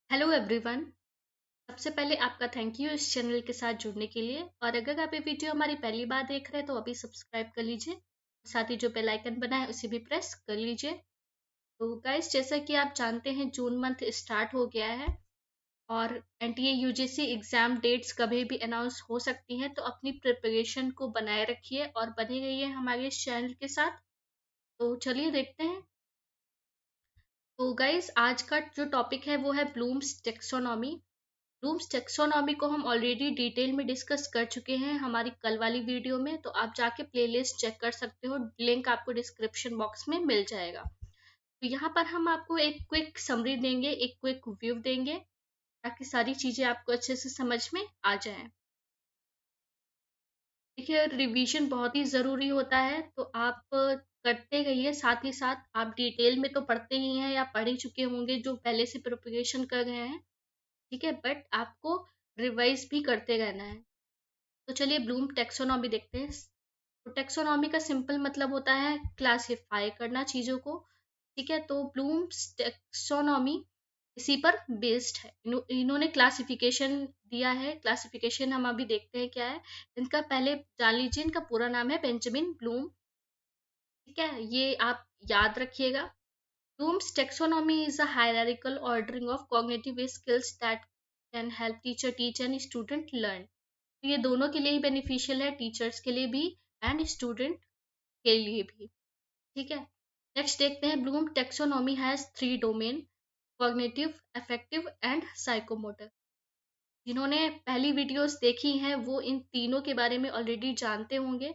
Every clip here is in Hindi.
Hello everyone. सबसे पहले आपका थैंक यू इस चैनल के साथ जुड़ने के लिए। और अगर आप ये वीडियो हमारी पहली बार देख रहे हैं तो अभी सब्सक्राइब कर लीजिए, साथ ही जो बेल आइकन बना है उसे भी प्रेस कर लीजिए। तो गाइस, जैसा कि आप जानते हैं जून मंथ स्टार्ट हो गया है और एनटीए यूजीसी एग्जाम डेट्स कभी भी अनाउंस हो सकती हैं, तो अपनी प्रिपरेशन को बनाए रखिए और बने रहिए हमारे इस चैनल के साथ। तो चलिए देखते हैं। तो गाइस, आज का जो टॉपिक है वो है ब्लूम्स टेक्सोनॉमी। ब्लूम्स टेक्सोनॉमी को हम ऑलरेडी डिटेल में डिस्कस कर चुके हैं हमारी कल वाली वीडियो में, तो आप जाके प्लेलिस्ट चेक कर सकते हो, लिंक आपको डिस्क्रिप्शन बॉक्स में मिल जाएगा। तो यहाँ पर हम आपको एक क्विक समरी देंगे, एक क्विक व्यू देंगे, ताकि सारी चीज़ें आपको अच्छे से समझ में आ जाएं। देखिए, रिवीजन बहुत ही ज़रूरी होता है, तो आप करते रहिए। साथ ही साथ आप डिटेल में तो पढ़ते ही हैं या पढ़ ही चुके होंगे जो पहले से प्रिपरेशन कर रहे हैं, ठीक है, बट आपको रिवाइज भी करते रहना है। तो चलिए ब्लूम टेक्सोनॉमी देखते हैं। तो टेक्सोनॉमी का सिंपल मतलब होता है क्लासिफाई करना चीज़ों को, ठीक है। तो ब्लूम्स टेक्सोनॉमी इसी पर बेस्ड है। इन्होंने क्लासिफिकेशन दिया है। क्लासिफिकेशन हम अभी देखते हैं क्या है। इनका पहले जान लीजिए, इनका पूरा नाम है बेंजामिन ब्लूम, ठीक है, ये आप याद रखिएगा। Blooms taxonomy is a hierarchical ordering of cognitive skills that can help teacher teach and student learn। तो ये दोनों के लिए ही बेनिफिशियल है, टीचर्स के लिए भी एंड स्टूडेंट के लिए भी, ठीक है। नेक्स्ट देखते हैं। Bloom taxonomy has 3 domain: cognitive, affective and psychomotor. जिन्होंने पहली वीडियोस देखी हैं वो इन तीनों के बारे में ऑलरेडी जानते होंगे,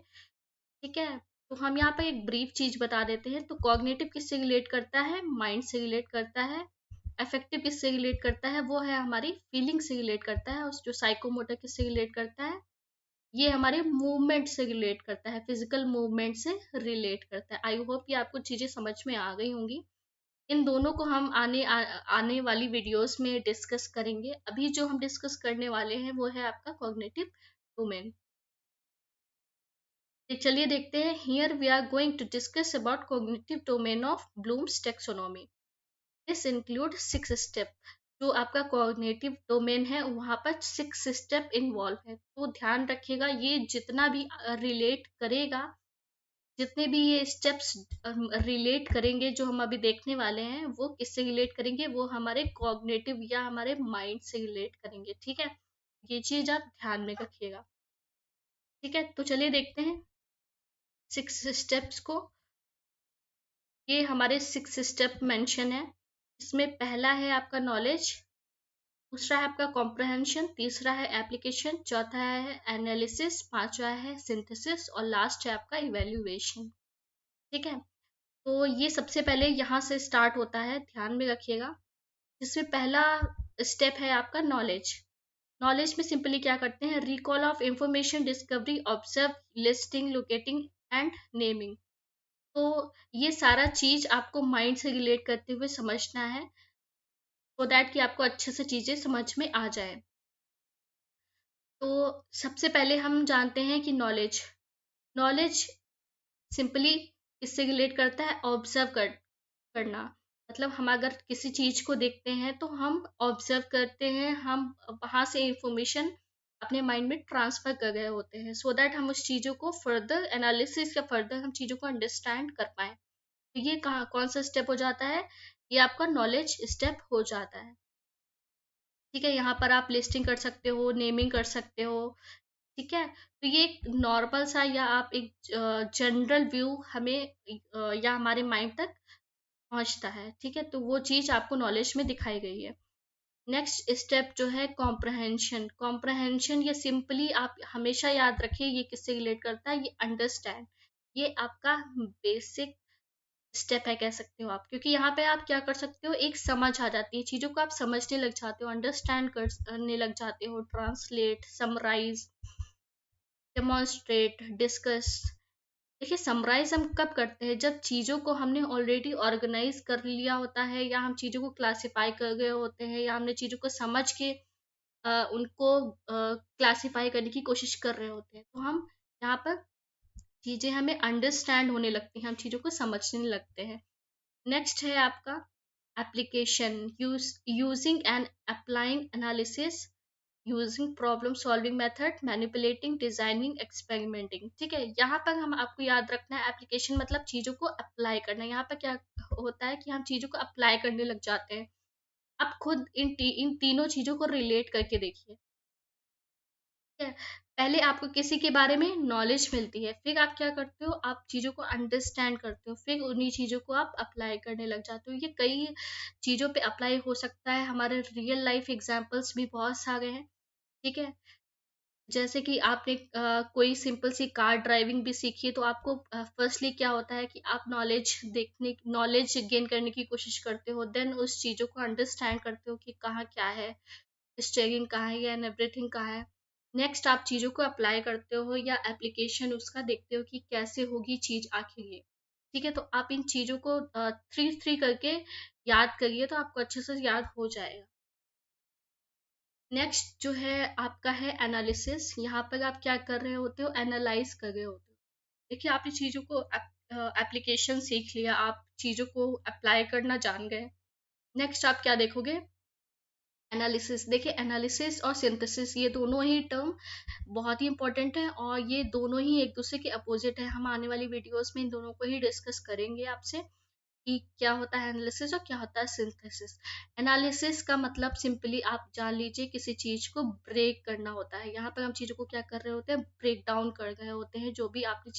ठीक है। तो हम यहाँ पर एक ब्रीफ चीज बता देते हैं। तो कॉग्निटिव किससे रिलेट करता है? माइंड से रिलेट करता है। अफेक्टिव किससे रिलेट करता है? वो है हमारी फीलिंग से रिलेट करता है। उस जो साइकोमोटर किससे रिलेट करता है? ये हमारे मूवमेंट से रिलेट करता है, फिजिकल मूवमेंट से रिलेट करता है। आई होप ये आपको चीजें समझ में आ गई होंगी। इन दोनों को हम आने वाली वीडियोस में डिस्कस करेंगे। अभी जो हम डिस्कस करने वाले हैं वो है आपका कॉग्निटिव डोमेन। तो चलिए देखते हैं। Here we are going to discuss about cognitive domain of Bloom's taxonomy. This include 6 step. जो आपका कॉग्निटिव डोमेन है वहाँ पर 6 स्टेप इन्वॉल्व है, तो ध्यान रखिएगा। ये जितना भी रिलेट करेगा, जितने भी ये स्टेप्स रिलेट करेंगे जो हम अभी देखने वाले हैं, वो किससे रिलेट करेंगे? वो हमारे कॉग्निटिव या हमारे माइंड से रिलेट करेंगे, ठीक है। ये चीज आप ध्यान में रखिएगा, ठीक है। तो चलिए देखते हैं 6 स्टेप्स को। ये हमारे 6 स्टेप मेंशन है। इसमें पहला है आपका नॉलेज, दूसरा है आपका कॉम्प्रहेंशन, तीसरा है एप्लीकेशन, चौथा है एनालिसिस, पांचवा है सिंथेसिस और लास्ट है आपका इवेल्युएशन, ठीक है। तो ये सबसे पहले यहाँ से स्टार्ट होता है, ध्यान में रखिएगा। जिसमें पहला स्टेप है आपका नॉलेज। नॉलेज में सिंपली क्या करते हैं? Recall of information, discovery, observe, listing, locating and naming. तो ये सारा चीज आपको माइंड से रिलेट करते हुए समझना है, सो दैट कि आपको अच्छे से चीजें समझ में आ जाए। तो सबसे पहले हम जानते हैं कि नॉलेज। नॉलेज सिंपली इससे रिलेट करता है ऑब्जर्व करना। मतलब हम अगर किसी चीज को देखते हैं तो हम ऑब्जर्व करते हैं, हम वहां से इंफॉर्मेशन अपने माइंड में ट्रांसफर कर रहे होते हैं, सो दैट हम उस चीजों को फर्दर एनालिसिस या फर्दर हम चीजों को अंडरस्टैंड कर पाए। तो ये कहाँ कौन सा स्टेप हो जाता है? ये आपका नॉलेज स्टेप हो जाता है, ठीक है। यहाँ पर आप लिस्टिंग कर सकते हो, नेमिंग कर सकते हो, ठीक है। तो ये एक नॉर्मल सा या आप एक जनरल व्यू हमें या हमारे माइंड तक पहुंचता है, ठीक है। तो वो चीज आपको नॉलेज में दिखाई गई है। नेक्स्ट स्टेप जो है कॉम्प्रहेंशन। कॉम्प्रहेंशन ये सिंपली आप हमेशा याद रखिए, ये किससे रिलेट करता है? ये अंडरस्टैंड। ये आपका बेसिक स्टेप है कह सकते हो आप, क्योंकि यहाँ पे आप क्या कर सकते हो, एक समझ आ जाती है, चीजों को आप समझने लग जाते हो, अंडरस्टैंड करने लग जाते हो, ट्रांसलेट, समराइज, डेमोन्स्ट्रेट, डिस्कस। देखिए, समराइज हम कब करते हैं? जब चीज़ों को हमने ऑलरेडी ऑर्गेनाइज कर लिया होता है, या हम चीज़ों को क्लासिफाई कर गए होते हैं, या हमने चीज़ों को समझ के उनको क्लासिफाई करने की कोशिश कर रहे होते हैं, तो हम यहाँ पर चीज़ें हमें अंडरस्टैंड होने लगती हैं, हम चीज़ों को समझने लगते हैं। नेक्स्ट है आपका application, using and applying analysis, using problem solving method, manipulating, designing, experimenting. ठीक है, यहाँ पर हम आपको याद रखना है एप्लीकेशन मतलब चीजों को अप्लाई करना। यहाँ पर क्या होता है कि हम चीजों को अप्लाई करने लग जाते हैं। आप खुद इन तीनों चीजों को रिलेट करके देखिए। ठीक है, पहले आपको किसी के बारे में नॉलेज मिलती है, फिर आप क्या करते हो, आप चीज़ों को अंडरस्टैंड करते हो, फिर उन्हीं चीज़ों को आप अप्लाई करने लग जाते हो। ये कई चीज़ों पे अप्लाई हो सकता है, हमारे रियल लाइफ एग्जांपल्स भी बहुत सारे हैं। ठीक है, जैसे कि आपने कोई सिंपल सी कार ड्राइविंग भी सीखी है, तो आपको फर्स्टली क्या होता है कि आप नॉलेज गेन करने की कोशिश करते हो, देन उस चीज़ों को अंडरस्टैंड करते हो कि कहाँ क्या है, स्टेयरिंग कहाँ है एंड एवरीथिंग कहाँ है। नेक्स्ट आप चीज़ों को अप्लाई करते हो या एप्लीकेशन उसका देखते हो कि कैसे होगी चीज़ आखिर ये। ठीक है, तो आप इन चीज़ों को थ्री थ्री करके याद करिए, तो आपको अच्छे से याद हो जाएगा। नेक्स्ट जो है आपका है एनालिसिस। यहाँ पर आप क्या कर रहे होते हो, एनालाइज कर रहे होते हो। देखिए, आपने चीज़ों को एप्लीकेशन सीख लिया, आप चीज़ों को अप्लाई करना जान गए। नेक्स्ट आप क्या देखोगे, एनालिसिस। देखिए, एनालिसिस और सिंथेसिस ये दोनों ही टर्म बहुत ही इंपॉर्टेंट है और ये दोनों ही एक दूसरे के अपोजिट है। हम आने वाली वीडियोस में इन दोनों को ही डिस्कस करेंगे आपसे कि क्या होता है एनालिसिस और क्या होता है सिंथेसिस। एनालिसिस का मतलब सिंपली आप जान लीजिए किसी चीज को ब्रेक करना होता है। यहाँ पर हम चीजों को क्या कर रहे होते हैं, ब्रेक डाउन कर रहे होते हैं। जो भी आपने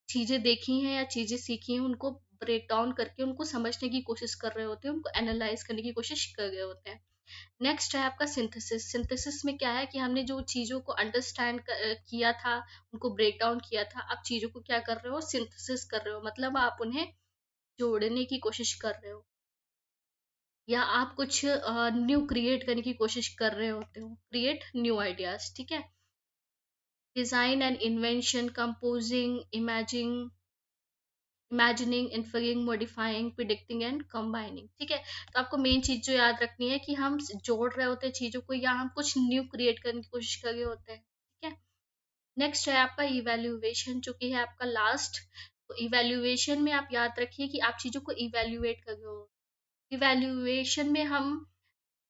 चीजें देखी हैं या चीजें सीखी हैं, उनको ब्रेक डाउन करके उनको समझने की कोशिश कर रहे होते हैं, उनको एनालाइज करने की कोशिश कर रहे होते हैं। नेक्स्ट है आपका सिंथेसिस। सिंथेसिस में क्या है कि हमने जो चीज़ों को अंडरस्टैंड किया था, उनको ब्रेक डाउन किया था, आप चीज़ों को क्या कर रहे हो, सिंथेसिस कर रहे हो, मतलब आप उन्हें जोड़ने की कोशिश कर रहे हो या आप कुछ न्यू क्रिएट करने की कोशिश कर रहे होते हो, क्रिएट न्यू आइडियाज। ठीक है, design and invention, composing, imagining, inferring, modifying, predicting and combining. ठीक है, तो आपको मेन चीज जो याद रखनी है कि हम जोड़ रहे होते हैं चीजों को या हम कुछ न्यू क्रिएट करने की कोशिश कर रहे होते हैं। ठीक है, नेक्स्ट है आपका इवेल्युएशन, जो कि है आपका लास्ट। तो इवेल्युएशन में आप याद रखिए कि आप चीजों को इवेल्युएट कर रहे हो। इवेल्युएशन में हम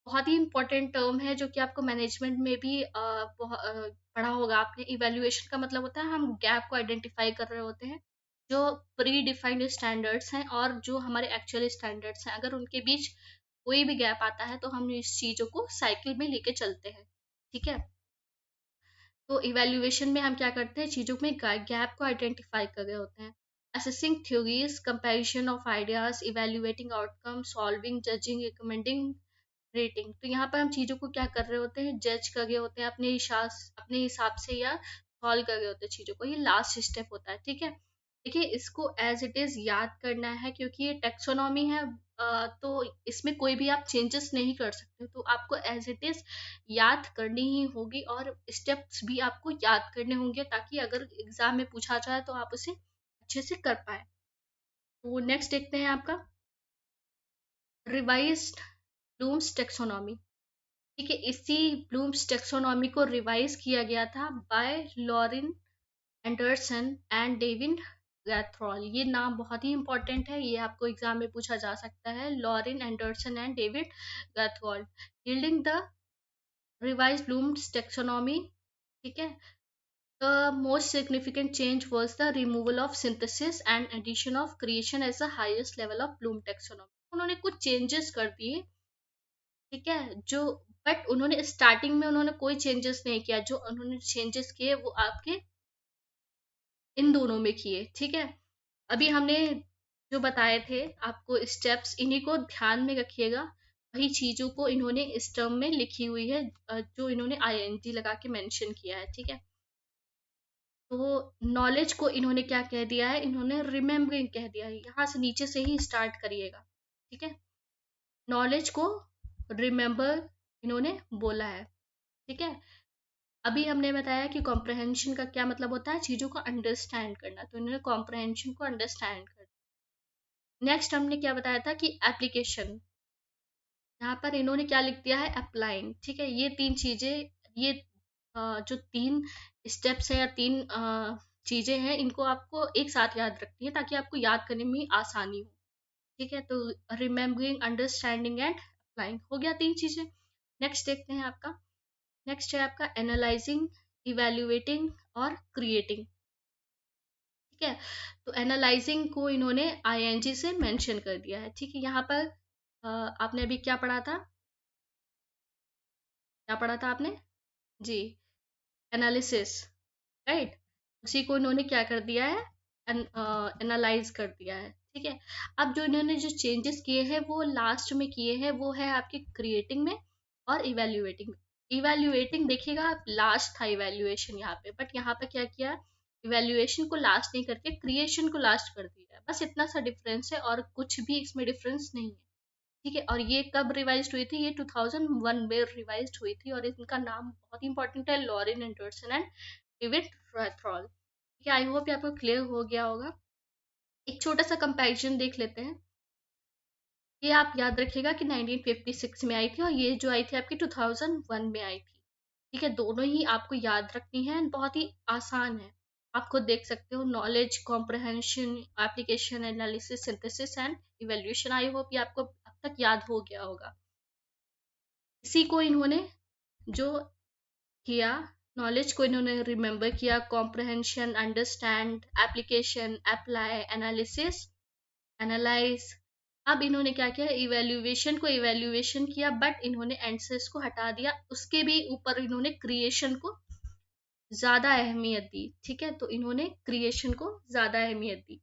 बहुत ही इंपॉर्टेंट टर्म है जो कि आपको मैनेजमेंट में भी पढ़ा होगा आपने। इवेल्युएशन का मतलब होता है हम गैप को आइडेंटिफाई कर रहे होते हैं, जो प्री डिफाइंड स्टैंडर्ड्स हैं और जो हमारे एक्चुअल स्टैंडर्ड्स हैं। अगर उनके बीच कोई भी गैप आता है तो हम इस चीज़ों को साइकिल में लेके चलते हैं। ठीक है, तो इवेल्युएशन में हम क्या करते हैं, चीज़ों में गैप को आइडेंटिफाई कर रहे होते हैं। Assessing theories, comparison of ideas, evaluating outcome, solving, judging, recommending, rating. तो यहाँ पर हम चीज़ों को क्या कर रहे होते हैं, जज कर रहे होते हैं अपने हिसाब से या सॉल्व कर रहे होते हैं चीज़ों को। ये लास्ट स्टेप होता है। ठीक है, देखिए इसको एज इट इज़ याद करना है क्योंकि ये टेक्सोनॉमी है। तो इसमें कोई भी आप चेंजेस नहीं कर सकते, तो आपको एज इट इज़ याद करनी ही होगी और स्टेप्स भी आपको याद करने होंगे ताकि अगर एग्जाम में पूछा जाए तो आप उसे अच्छे से कर पाए। तो नेक्स्ट देखते हैं आपका रिवाइज्ड ब्लूम्स टेक्सोनॉमी। ठीक है, इसी ब्लूम्स टेक्सोनॉमी को रिवाइज किया गया था by Lauren Anderson and David Krathwohl. ये नाम बहुत ही इंपॉर्टेंट है, ये आपको एग्जाम में पूछा जा सकता है। Lauren Anderson and David Krathwohl yielding the revise Bloom's taxonomy. ठीक है, the most significant change was the removal of synthesis and addition of creation as the highest level of Bloom taxonomy। उन्होंने कुछ चेंजेस कर दिए। ठीक है, जो बट उन्होंने स्टार्टिंग में उन्होंने कोई चेंजेस नहीं किया, जो उन्होंने चेंजेस किए वो आपके इन दोनों में किए। ठीक है, अभी हमने जो बताए थे आपको स्टेप्स, इन्हीं को ध्यान में रखिएगा। वही चीजों को इन्होंने इस टर्म में लिखी हुई है, जो इन्होंने आईएनजी लगा के मेंशन किया है। ठीक है, तो नॉलेज को इन्होंने क्या कह दिया है, इन्होंने रिमेम्बरिंग कह दिया है। यहाँ से नीचे से ही स्टार्ट करिएगा। ठीक है, नॉलेज को रिमेम्बर इन्होंने बोला है। ठीक है, अभी हमने बताया कि कॉम्प्रहेंशन का क्या मतलब होता है, चीज़ों को अंडरस्टैंड करना, तो इन्होंने कॉम्प्रहेंशन को अंडरस्टैंड कर। नेक्स्ट हमने क्या बताया था कि एप्लीकेशन, यहाँ पर इन्होंने क्या लिख दिया है, अप्लाइंग। ठीक है, ये तीन चीज़ें, ये जो तीन स्टेप्स हैं या तीन चीज़ें हैं, इनको आपको एक साथ याद रखनी है ताकि आपको याद करने में आसानी हो। ठीक है, तो रिमेम्बरिंग, अंडरस्टैंडिंग एंड अप्लाइंग हो गया 3 चीजें। नेक्स्ट देखते हैं आपका, नेक्स्ट है आपका एनालाइजिंग, इवैल्यूएटिंग और क्रिएटिंग। ठीक है, तो एनालाइजिंग को इन्होंने आईएनजी से मेंशन कर दिया है। ठीक है, यहाँ पर आपने अभी क्या पढ़ा था, क्या पढ़ा था आपने जी, एनालिसिस, राइट, उसी को इन्होंने क्या कर दिया है, एनालाइज कर दिया है। ठीक है, अब जो इन्होंने जो चेंजेस किए हैं वो लास्ट में किए हैं, वो है आपके क्रिएटिंग में और इवेल्युएटिंग में। इवेल्युएटिंग देखिएगा आप, लास्ट था इवेल्युएशन यहाँ पे, बट यहाँ पे क्या किया, इवेल्युएशन को लास्ट नहीं करके क्रिएशन को लास्ट कर दिया है। बस इतना सा डिफरेंस है और कुछ भी इसमें डिफरेंस नहीं है। ठीक है, और ये कब रिवाइज हुई थी, ये 2001 में रिवाइज हुई थी, और इनका नाम बहुत इंपॉर्टेंट है, लॉरेन एंडरसन एंड डेविड रैथरॉल। ठीक है, आई होप ये आपको क्लियर हो गया होगा। एक छोटा सा कंपैरिजन देख लेते हैं। ये आप याद रखिएगा कि 1956 में आई थी, और ये जो आई थी आपकी 2001 में आई थी। ठीक है, दोनों ही आपको याद रखनी है, बहुत ही आसान है। आप खुद देख सकते हो, knowledge, comprehension, application, analysis, synthesis and evaluation. I hope ये आपको अब तक याद हो गया होगा। इसी को इन्होंने जो किया, नॉलेज को इन्होंने रिमेंबर किया, comprehension, understand, application, apply, analysis, analyse. अब इन्होंने क्या किया, इवेल्युएशन को इवेल्युएशन किया, बट इन्होंने आंसर्स को हटा दिया, उसके भी ऊपर इन्होंने क्रिएशन को ज्यादा अहमियत दी। ठीक है, तो इन्होंने क्रिएशन को ज्यादा अहमियत दी।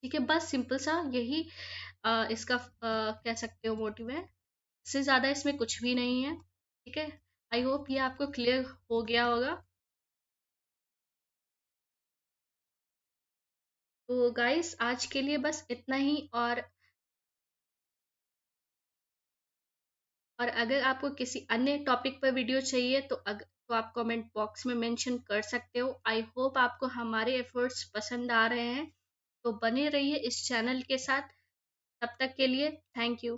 ठीक है, बस सिंपल सा यही इसका कह सकते हो मोटिव है, इससे ज्यादा इसमें कुछ भी नहीं है। ठीक है, आई होप ये आपको क्लियर हो गया होगा। तो गाइस आज के लिए बस इतना ही, और अगर आपको किसी अन्य टॉपिक पर वीडियो चाहिए तो आप कमेंट बॉक्स में मेंशन कर सकते हो। आई होप आपको हमारे एफर्ट्स पसंद आ रहे हैं, तो बने रहिए इस चैनल के साथ। तब तक के लिए थैंक यू।